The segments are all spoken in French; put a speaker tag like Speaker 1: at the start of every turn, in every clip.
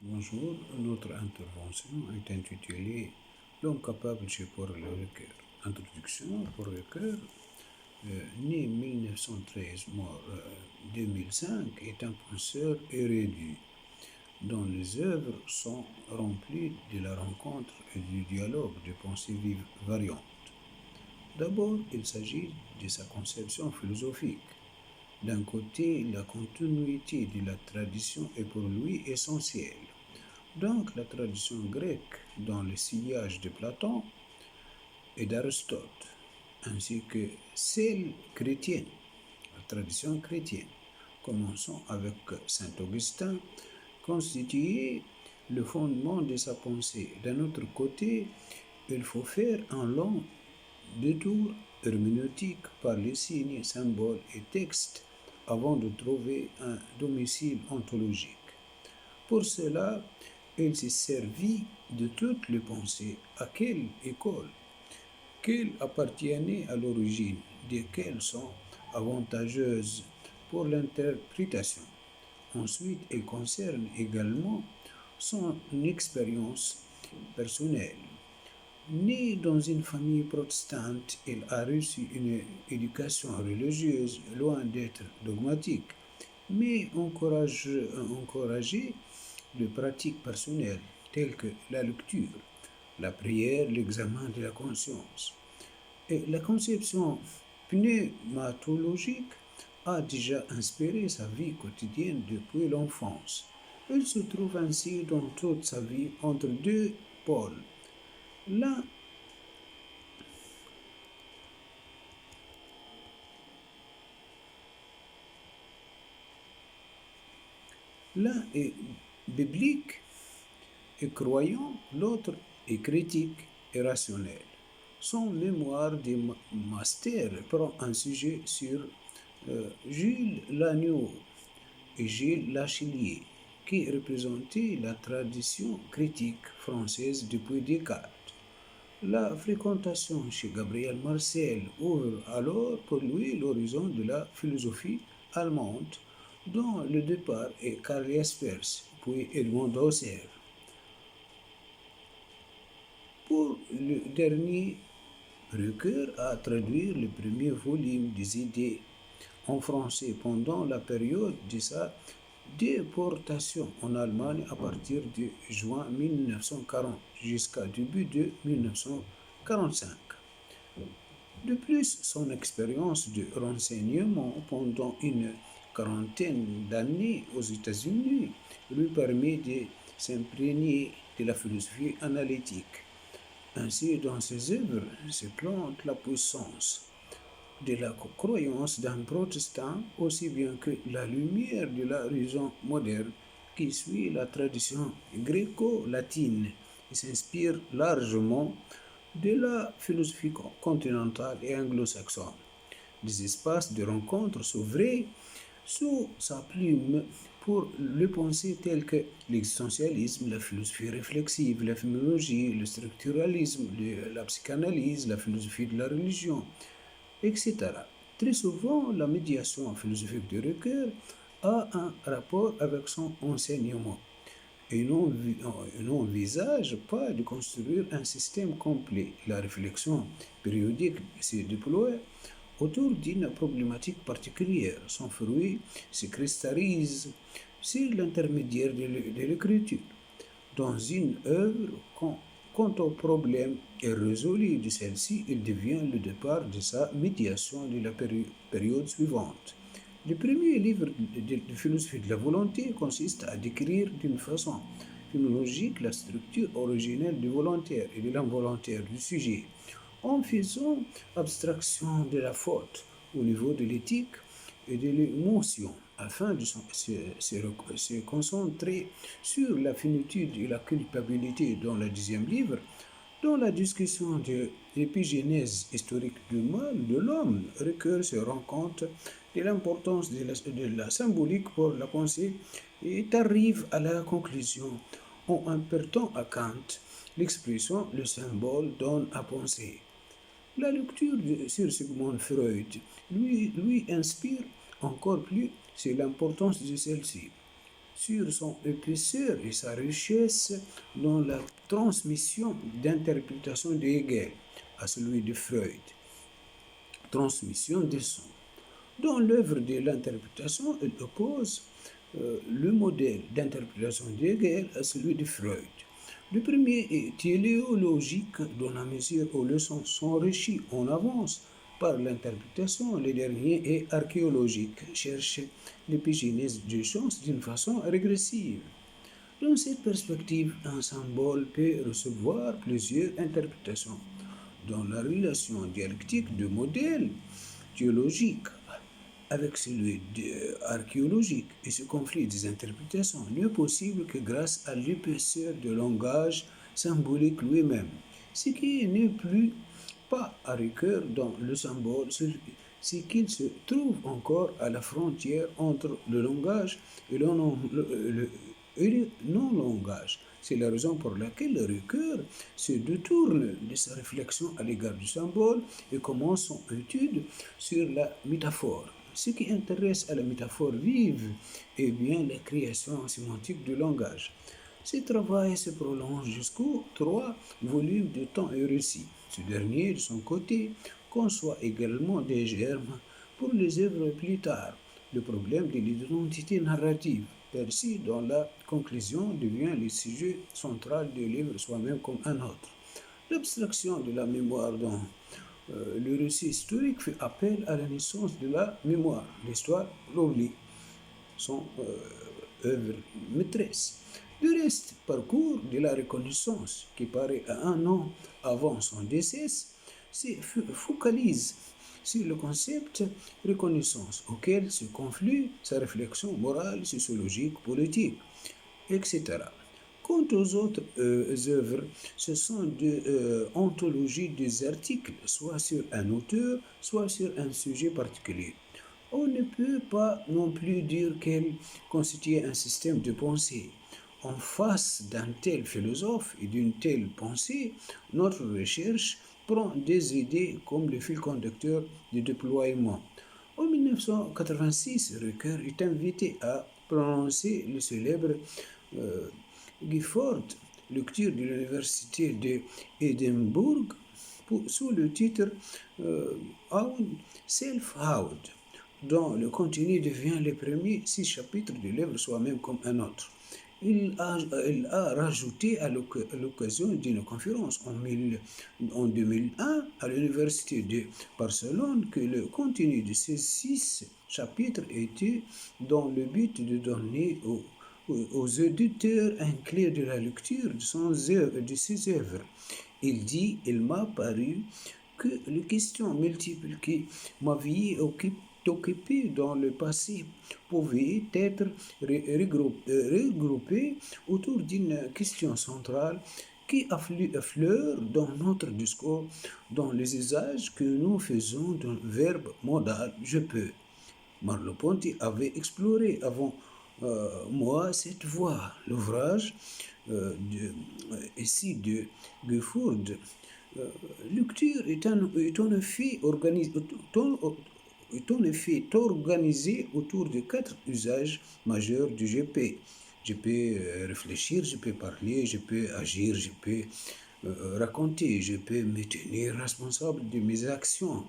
Speaker 1: Bonjour, notre intervention est intitulée L'homme capable chez Paul Ricoeur. Introduction, Paul Ricoeur, né 1913, mort 2005, est un penseur érudit dont les œuvres sont remplies de la rencontre et du dialogue de pensées vives variantes. D'abord, il s'agit de sa conception philosophique. D'un côté, la continuité de la tradition est pour lui essentielle. Donc la tradition grecque dans le sillage de Platon et d'Aristote, ainsi que celle chrétienne, la tradition chrétienne. Commençons avec Saint Augustin, constituait le fondement de sa pensée. D'un autre côté, il faut faire un long détour herméneutique par les signes, symboles et textes avant de trouver un domicile ontologique. Pour cela, il s'est servi de toutes les pensées. À quelle école qu'elles appartenaient à l'origine, desquelles sont avantageuses pour l'interprétation. Ensuite, elles concernent également son expérience personnelle. Né dans une famille protestante, il a reçu une éducation religieuse loin d'être dogmatique, mais encouragée de pratiques personnelles telles que la lecture, la prière, l'examen de la conscience. Et la conception pneumatologique a déjà inspiré sa vie quotidienne depuis l'enfance. Il se trouve ainsi dans toute sa vie entre deux pôles. L'un L'un est biblique et croyant, l'autre est critique et rationnel. Son mémoire de master prend un sujet sur Jules Lagneau et Gilles Lachelier, qui représentaient la tradition critique française depuis Descartes. La fréquentation chez Gabriel Marcel ouvre alors pour lui l'horizon de la philosophie allemande, dont le départ est Karl Jaspers, puis Edmond Husserl. Pour le dernier, Ricoeur a traduit le premier volume des idées en français pendant la période de sa déportation en Allemagne à partir de juin 1940 jusqu'à début de 1945. De plus, son expérience de renseignement pendant une quarantaine d'années aux États-Unis lui permet de s'imprégner de la philosophie analytique. Ainsi, dans ses œuvres se plante la puissance de la croyance d'un protestant aussi bien que la lumière de la raison moderne qui suit la tradition gréco-latine et s'inspire largement de la philosophie continentale et anglo-saxonne. Des espaces de rencontre s'ouvraient sous sa plume pour les pensées telles que l'existentialisme, la philosophie réflexive, la féminologie, le structuralisme, la psychanalyse, la philosophie de la religion, etc. Très souvent, la médiation philosophique de Ricoeur a un rapport avec son enseignement et n'envisage pas de construire un système complet. La réflexion périodique se déploie autour d'une problématique particulière. Son fruit se cristallise sur l'intermédiaire de l'écriture. Dans une œuvre, quand un problème est résolu de celle-ci, il devient le départ de sa médiation de la période suivante. Le premier livre de philosophie de la volonté consiste à décrire d'une façon philologique la structure originelle du volontaire et de l'involontaire du sujet, en faisant abstraction de la faute au niveau de l'éthique et de l'émotion, afin de se concentrer sur la finitude et la culpabilité dans le deuxième livre. Dans la discussion de l'épigénèse historique du mal de l'homme, Ricoeur se rend compte de l'importance de la symbolique pour la pensée et arrive à la conclusion en impartant à Kant l'expression le symbole donne à penser. La lecture sur Sigmund Freud lui inspire encore plus sur l'importance de celle-ci. sur son épaisseur et sa richesse dans la transmission d'interprétation de Hegel à celui de Freud, transmission des sons. Dans l'œuvre de l'interprétation, il oppose le modèle d'interprétation d'Hegel à celui de Freud. Le premier est téléologique dans la mesure où les sons sont enrichis en avance par l'interprétation. Le dernier est archéologique, cherche l'épigénèse des choses d'une façon régressive. Dans cette perspective, un symbole peut recevoir plusieurs interprétations. Dans la relation dialectique de modèle théologique avec celui archéologique et ce conflit des interprétations n'est possible que grâce à l'épaisseur du langage symbolique lui-même, ce qui n'est plus pas à recœur dans le symbole, c'est qu'il se trouve encore à la frontière entre le langage et le non-langage. C'est la raison pour laquelle le recœur se détourne de sa réflexion à l'égard du symbole et commence son étude sur la métaphore. Ce qui intéresse à la métaphore vive est bien la création sémantique du langage. Ce travail se prolonge jusqu'aux 3 volumes de Temps et Récit. Ce dernier, de son côté, conçoit également des germes pour les œuvres plus tard. Le problème de l'identité narrative persiste dans la conclusion devient le sujet central du livre soi-même comme un autre. L'abstraction de la mémoire dans le récit historique fait appel à la naissance de la mémoire, l'histoire, l'oubli, son œuvre maîtresse. Le reste, parcours de la reconnaissance, qui paraît à 1 an avant son décès, se focalise sur le concept reconnaissance auquel se conflue sa réflexion morale, sociologique, politique, etc. Quant aux autres œuvres, ce sont des anthologies des articles, soit sur un auteur, soit sur un sujet particulier. On ne peut pas non plus dire qu'elle constitue un système de pensée. En face d'un tel philosophe et d'une telle pensée, notre recherche prend des idées comme le fil conducteur du déploiement. En 1986, Ricoeur est invité à prononcer le célèbre Gifford, lecture de l'université d'Édimbourg, sous le titre Own Self-How, dont le contenu devient les premiers 6 chapitres de l'œuvre soi-même comme un autre. Il a rajouté à l'occasion d'une conférence en 2001 à l'université de Barcelone que le contenu de ces 6 chapitres était dans le but de donner aux auditeurs un clé de la lecture de ses œuvres. Il dit, il m'a paru que les questions multiples qui m'avaient occupé dans le passé pouvaient être regroupées autour d'une question centrale qui affleure dans notre discours, dans les usages que nous faisons d'un verbe modal « je peux ». Merleau-Ponty avait exploré avant moi cette voie. L'ouvrage ici de Gifford, lecture est en effet organisé autour de 4 usages majeurs du GP. Je peux réfléchir, je peux parler, je peux agir, je peux raconter, je peux me tenir responsable de mes actions.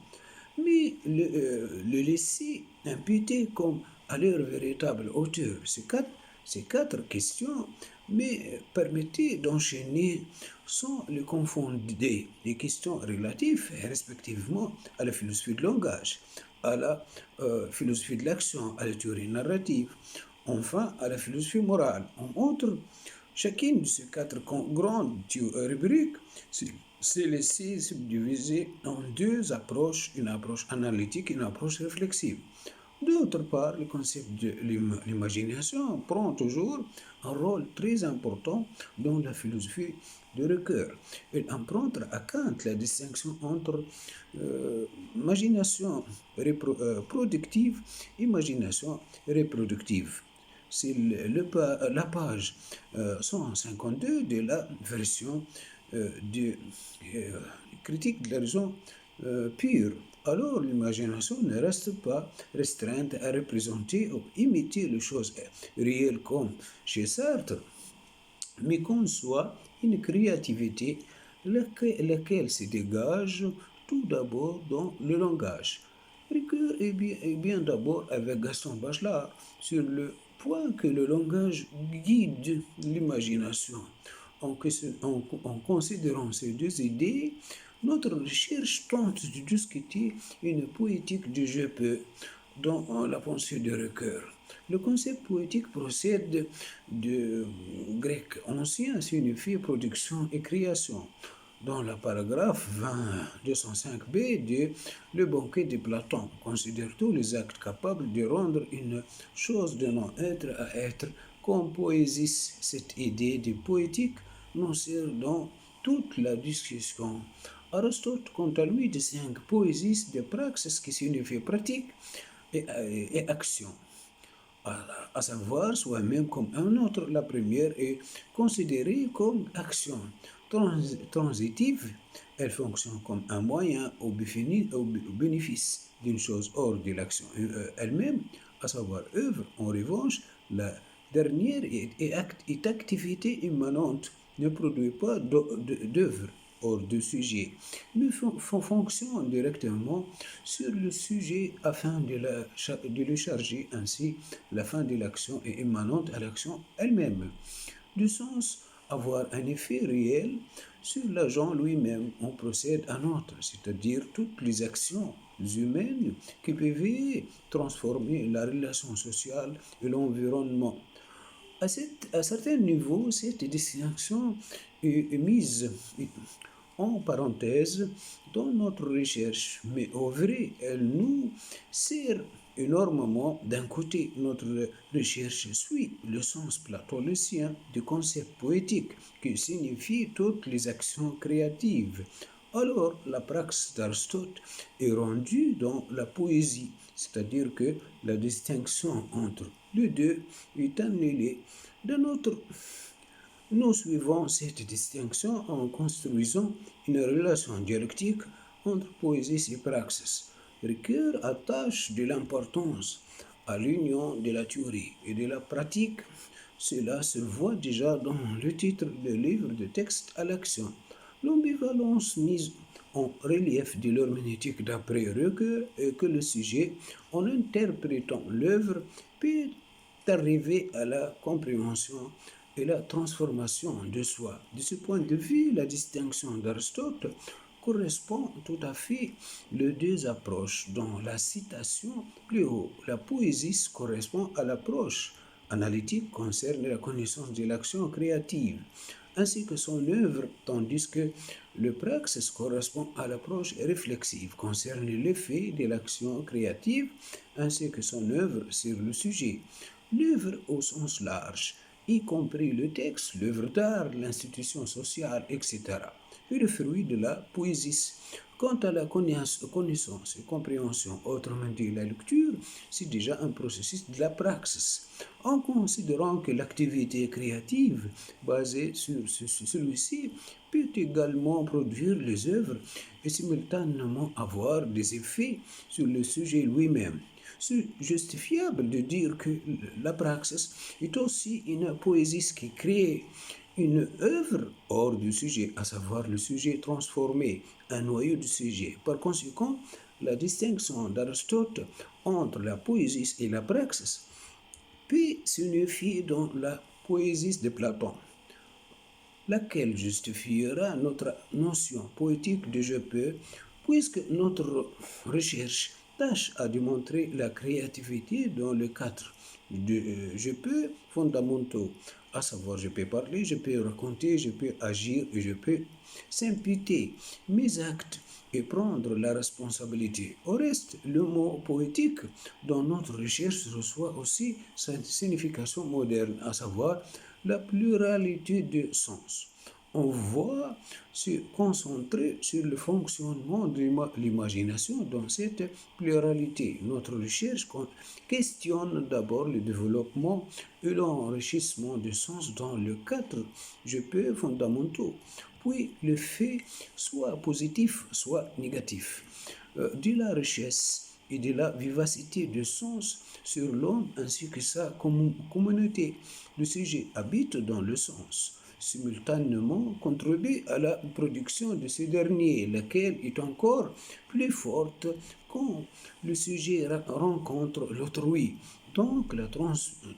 Speaker 1: Mais le laisser imputer comme à leur véritable auteur. Ces quatre questions, mais permettez d'enchaîner sans les confonder. Les questions relatives respectivement à la philosophie de langage, à la philosophie de l'action, à la théorie narrative, enfin à la philosophie morale. En outre, chacune de ces 4 grandes rubriques s'est laissée subdiviser en 2 approches, une approche analytique et une approche réflexive. D'autre part, le concept de l'imagination prend toujours un rôle très important dans la philosophie de Ricoeur. Il emprunte à Kant la distinction entre imagination productive et imagination reproductive. C'est la page 152 de la version de critique de la raison pure. Alors l'imagination ne reste pas restreinte à représenter ou imiter les choses réelles comme chez Sartre, mais conçoit une créativité laquelle se dégage tout d'abord dans le langage. Ricoeur est bien d'abord avec Gaston Bachelard sur le point que le langage guide l'imagination. En considérant ces deux idées, notre recherche tente de discuter une poétique du je peux dans la pensée de Ricoeur. Le concept poétique procède du grec ancien signifie production et création. Dans le paragraphe 205b de Le banquet de Platon, considère tous les actes capables de rendre une chose de non-être à être comme poésis. Cette idée de poétique nous sert dans toute la discussion. Aristote, quant à lui, distingue poésis de praxis qui signifie pratique et action à savoir soi-même comme un autre. La première est considérée comme action transitive. Elle fonctionne comme un moyen au bénéfice d'une chose hors de l'action elle-même, à savoir œuvre. En revanche, la dernière est activité immanente, ne produit pas d'œuvre hors du sujet, mais fonctionne directement sur le sujet afin de le charger. Ainsi, la fin de l'action est immanente à l'action elle-même. Du sens avoir un effet réel sur l'agent lui-même, on procède à notre, c'est-à-dire toutes les actions humaines qui peuvent transformer la relation sociale et l'environnement. À certains niveaux, cette distinction est mise en parenthèse dans notre recherche, mais au vrai, elle nous sert énormément. D'un côté, notre recherche suit le sens platonicien du concept poétique qui signifie toutes les actions créatives. Alors, la praxe d'Aristote est rendue dans la poésie, c'est-à-dire que la distinction entre les deux est annulée. De notre Nous suivons cette distinction en construisant une relation dialectique entre poésie et praxis. Ricoeur attache de l'importance à l'union de la théorie et de la pratique. Cela se voit déjà dans le titre du livre de texte à l'action. L'ambivalence mise en relief de l'herméneutique d'après Ricoeur est que le sujet, en interprétant l'œuvre, peut arriver à la compréhension et la transformation de soi. De ce point de vue, la distinction d'Aristote correspond tout à fait aux deux approches. Dans la citation plus haut, la poésie correspond à l'approche analytique concerne la connaissance de l'action créative ainsi que son œuvre, tandis que le praxis correspond à l'approche réflexive concerne l'effet de l'action créative ainsi que son œuvre sur le sujet. L'œuvre au sens large, y compris le texte, l'œuvre d'art, l'institution sociale, etc., est le fruit de la poésie. Quant à la connaissance et compréhension, autrement dit la lecture, c'est déjà un processus de la praxis. En considérant que l'activité créative basée sur celui-ci peut également produire les œuvres et simultanément avoir des effets sur le sujet lui-même. C'est justifiable de dire que la praxis est aussi une poésie qui crée une œuvre hors du sujet, à savoir le sujet transformé, un noyau du sujet. Par conséquent, la distinction d'Aristote entre la poésie et la praxis peut s'unifier dans la poésie de Platon, laquelle justifiera notre notion poétique de je peux, puisque notre recherche tâche à démontrer la créativité dans le cadre de je peux fondamentaux, à savoir je peux parler, je peux raconter, je peux agir et je peux s'imputer mes actes et prendre la responsabilité. Au reste, le mot poétique dans notre recherche reçoit aussi sa signification moderne, à savoir la pluralité de sens. On va se concentrer sur le fonctionnement de l'imagination dans cette pluralité. Notre recherche questionne d'abord le développement et l'enrichissement du sens dans le cadre je peux fondamentaux, puis le fait soit positif, soit négatif. de la richesse et de la vivacité de sens sur l'homme ainsi que sa communauté. Le sujet habite dans le sens, simultanément contribue à la production de ce dernier, laquelle est encore plus forte quand le sujet rencontre l'autrui. Donc la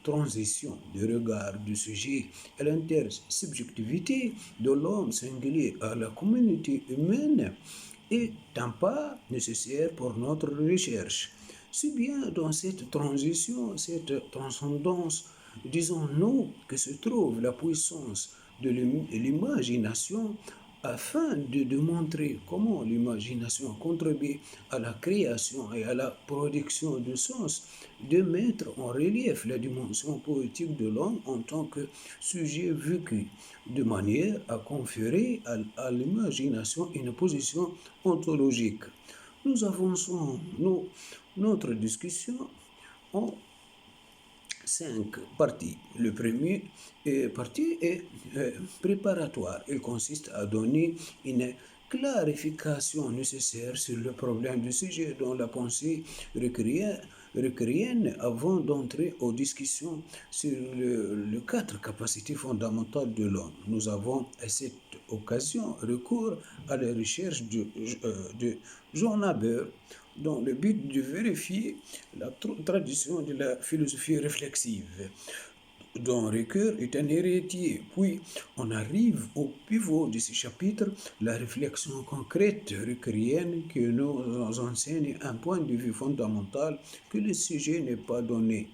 Speaker 1: transition du regard du sujet à l'intersubjectivité de l'homme singulier à la communauté humaine est un pas nécessaire pour notre recherche. C'est bien dans cette transition, cette transcendance, disons-nous, que se trouve la puissance de l'imagination afin de démontrer comment l'imagination contribue à la création et à la production de sens, de mettre en relief la dimension poétique de l'homme en tant que sujet vécu, de manière à conférer à l'imagination une position ontologique. Nous avançons notre discussion en 5 parties. Le premier partie est préparatoire. Il consiste à donner une clarification nécessaire sur le problème du sujet dans la pensée requérienne avant d'entrer aux discussions sur les 4 capacités fondamentales de l'homme. Nous avons à cette occasion recours à la recherche de Jean Haber dans le but de vérifier la tradition de la philosophie réflexive dont Ricoeur est un héritier. Puis on arrive au pivot de ce chapitre, la réflexion concrète ricoeurienne qui nous enseigne un point de vue fondamental que le sujet n'est pas donné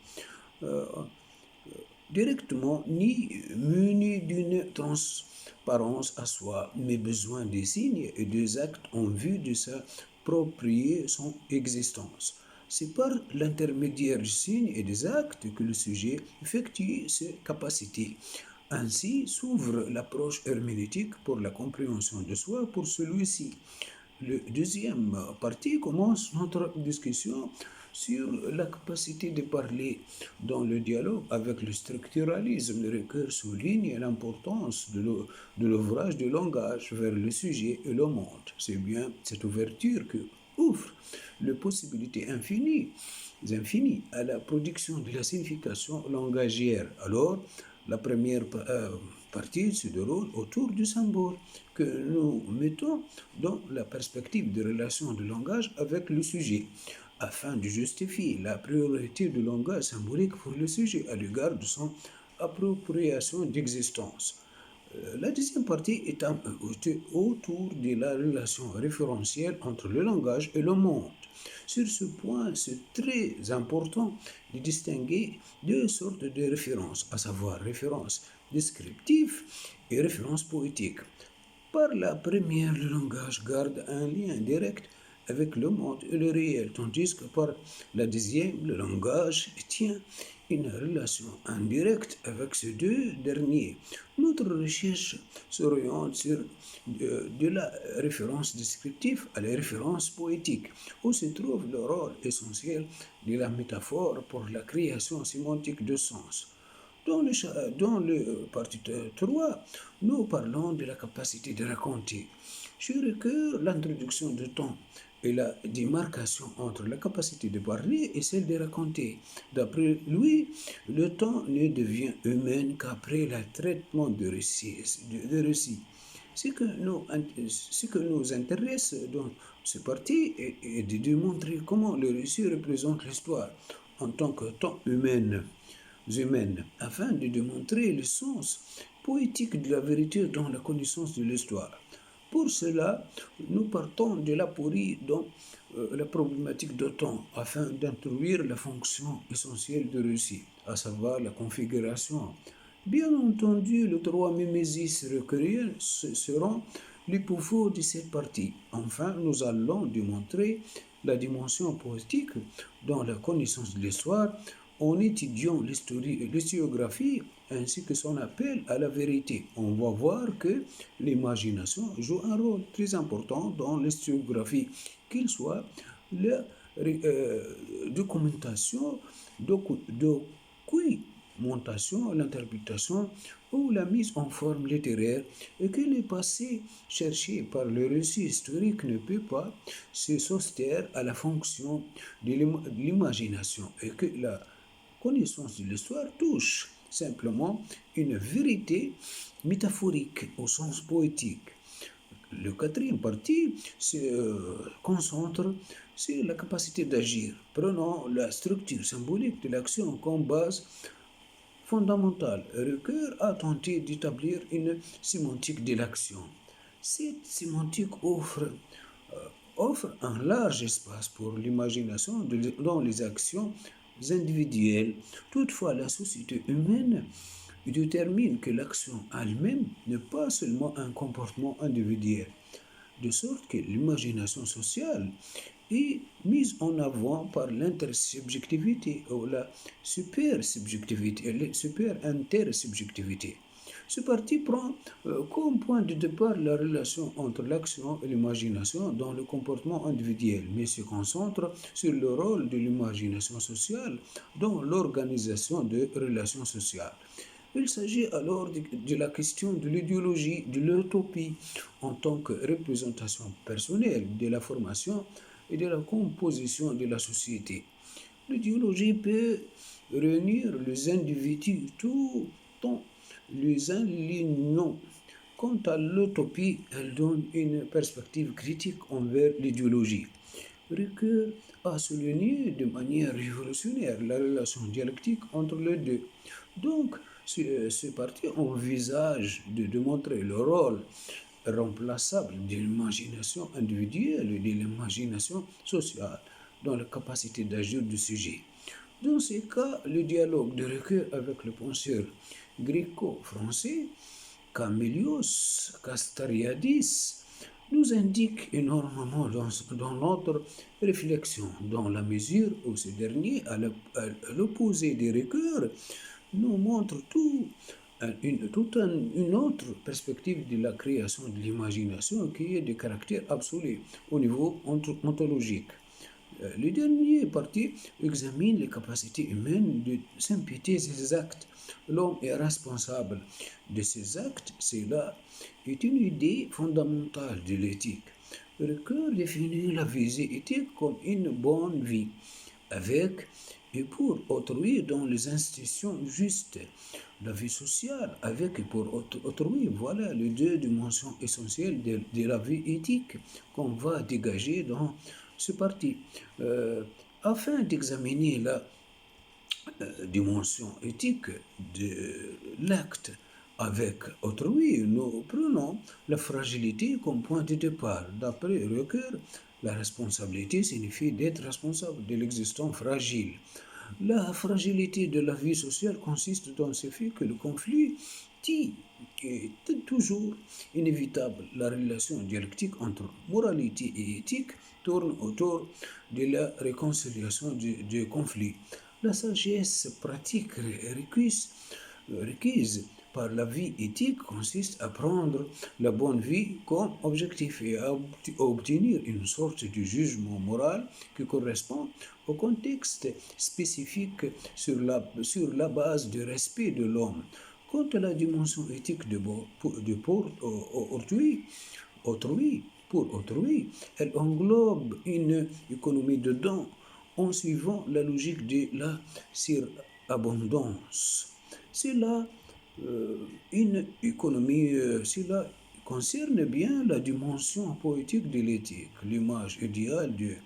Speaker 1: directement ni muni d'une transparence à soi, mais besoin des signes et des actes en vue de s'approprier son existence. C'est par l'intermédiaire des signes et des actes que le sujet effectue ses capacités. Ainsi s'ouvre l'approche herméneutique pour la compréhension de soi pour celui-ci. Le deuxième partie commence notre discussion sur la capacité de parler dans le dialogue avec le structuralisme. Le Ricoeur souligne l'importance de l'ouvrage de langage vers le sujet et le monde. C'est bien cette ouverture que ouvre les possibilités infinies à la production de la signification langagière. Alors, la première partie se déroule autour du symbole que nous mettons dans la perspective de relation du langage avec le sujet, afin de justifier la priorité du langage symbolique pour le sujet à l'égard de son appropriation d'existence. La deuxième partie est autour de la relation référentielle entre le langage et le monde. Sur ce point, c'est très important de distinguer 2 sortes de références, à savoir références descriptives et références poétiques. Par la première, le langage garde un lien direct avec le monde et le réel, tandis que par la deuxième, le langage tient une relation indirecte avec ces 2 derniers. Notre recherche s'oriente sur de la référence descriptive à la référence poétique, où se trouve le rôle essentiel de la métaphore pour la création sémantique de sens. Dans le partie 3, nous parlons de la capacité de raconter. Je recule l'introduction du temps et la démarcation entre la capacité de parler et celle de raconter. D'après lui, le temps ne devient humain qu'après le traitement de récits. Ce que nous intéresse dans ce parti est de démontrer comment le récit représente l'histoire en tant que temps humaine, afin de démontrer le sens poétique de la vérité dans la connaissance de l'histoire. Pour cela, nous partons de l'aporie dans la problématique de temps, afin d'introduire la fonction essentielle du récit, à savoir la configuration. Bien entendu, les 3 mimésis requériens seront les pivots de cette partie. Enfin, nous allons démontrer la dimension poétique dans la connaissance de l'histoire en étudiant l'historiographie ainsi que son appel à la vérité. On va voir que l'imagination joue un rôle très important dans l'historiographie, qu'il soit la documentation, documentation, l'interprétation ou la mise en forme littéraire et que le passé cherché par le récit historique ne peut pas se soustraire à la fonction de l'imagination et que la connaissance de l'histoire touche simplement une vérité métaphorique au sens poétique. Le quatrième partie se concentre sur la capacité d'agir, prenant la structure symbolique de l'action comme base fondamentale. Ricoeur a tenté d'établir une sémantique de l'action. Cette sémantique offre un large espace pour l'imagination dans les actions individuelles. Toutefois, la société humaine détermine que l'action elle-même n'est pas seulement un comportement individuel, de sorte que l'imagination sociale est mise en avant par l'intersubjectivité ou la super-intersubjectivité. Ce parti prend comme point de départ la relation entre l'action et l'imagination dans le comportement individuel, mais se concentre sur le rôle de l'imagination sociale dans l'organisation des relations sociales. Il s'agit alors de la question de l'idéologie, de l'utopie en tant que représentation personnelle de la formation et de la composition de la société. L'idéologie peut réunir les individus tout en les alignant. Quant à l'utopie, elle donne une perspective critique envers l'idéologie. Ricoeur a souligné de manière révolutionnaire la relation dialectique entre les deux. Donc, ce parti envisage de démontrer le rôle remplaçable de l'imagination individuelle et de l'imagination sociale dans la capacité d'agir du sujet. Dans ces cas, le dialogue de Ricoeur avec le penseur gréco-français Camillus Castariadis nous indique énormément dans notre réflexion, dans la mesure où ce dernier, à l'opposé des Ricoeur, nous montre une autre perspective de la création de l'imagination qui est de caractère absolu au niveau ontologique. Le dernier parti examine les capacités humaines de synthétiser ses actes. L'homme est responsable de ses actes, cela est une idée fondamentale de l'éthique. Ricoeur définit la visée éthique comme une bonne vie, avec et pour autrui dans les institutions justes. La vie sociale avec et pour autrui, voilà les deux dimensions essentielles de la vie éthique qu'on va dégager dans ce parti. Euh, Afin d'examiner la dimension éthique de l'acte avec autrui, nous prenons la fragilité comme point de départ. D'après Ricoeur, la responsabilité signifie d'être responsable de l'existant fragile. La fragilité de la vie sociale consiste dans ce fait que le conflit est toujours inévitable. La relation dialectique entre moralité et éthique tourne autour de la réconciliation du conflit. La sagesse pratique requise par la vie éthique consiste à prendre la bonne vie comme objectif et à obtenir une sorte de jugement moral qui correspond au contexte spécifique sur la base du respect de l'homme. Quant à la dimension éthique pour autrui, elle englobe une économie de dons en suivant la logique de la surabondance. C'est là cela concerne bien la dimension poétique de l'éthique, l'image idéale de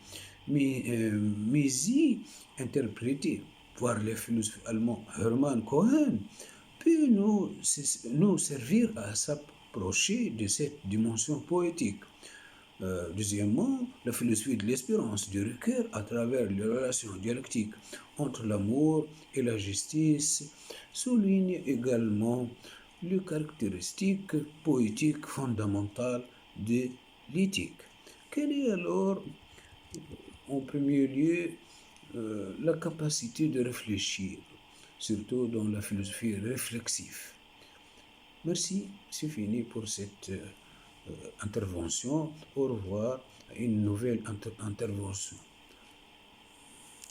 Speaker 1: Mésie interprétée par le philosophe allemand Hermann Cohen peut nous servir à s'approcher de cette dimension poétique. Deuxièmement, la philosophie de l'espérance de Ricoeur à travers les relations dialectiques entre l'amour et la justice souligne également les caractéristiques poétiques fondamentales de l'éthique. Quelle est alors, en premier lieu, la capacité de réfléchir, surtout dans la philosophie réflexive? Merci, c'est fini pour cette intervention. Au revoir à une nouvelle intervention.